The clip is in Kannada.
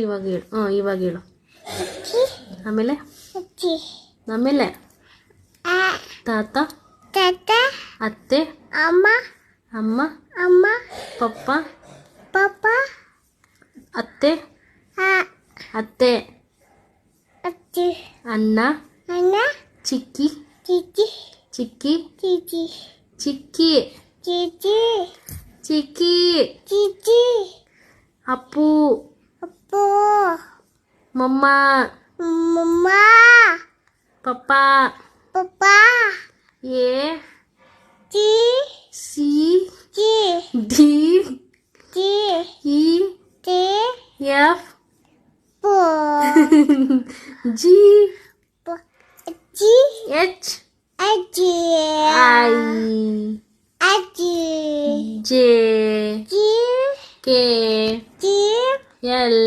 ಇವಾಗ ಹೇಳು. ಇವಾಗ ಹೇಳು. ಅಜ್ಜಿ, ಆಮೇಲೆ ಅಜ್ಜಿ, ಆಮೇಲೆ ತಾತ, ತಾತ, ಅತ್ತೆ, ಅಮ್ಮ, ಅಮ್ಮ, ಅಮ್ಮ, ಪಪ್ಪ, ಪಪ್ಪ, ಅತ್ತೆ, ಆ, ಅತ್ತೆ, ಅಜ್ಜಿ, ಅಣ್ಣ, ಅಣ್ಣ, ಚಿಕ್ಕಿ, ಚಿಕ್ಕಿ, ಚಿಕ್ಕಿ, ಚಿಕ್ಕಿ, ಚಿಕ್ಕಿ, ಚಿಕ್ಕಿ, ಚಿಕ್ಕಿ, ಚಿಕ್ಕಿ, ಅಪ್ಪು, ಅಪ್ಪು, ಮಮ್ಮ, ಮಮ್ಮ, ಪಪ್ಪ, ಪಪ್ಪ, ಎ ಚಿ, ಸಿ ಚಿ, ಡಿ ಚಿ, ಇ ಟಿ, ಎಫ್ ಪು, ಜಿ ಪು, ಅಜ್ಜಿ, ಎಚ್ ಅಜ್ಜಿ, ಐ ಅಜ್ಜಿ, ಜೆ ಜಿ, ಕೆ ಜಿ, ಎಲ್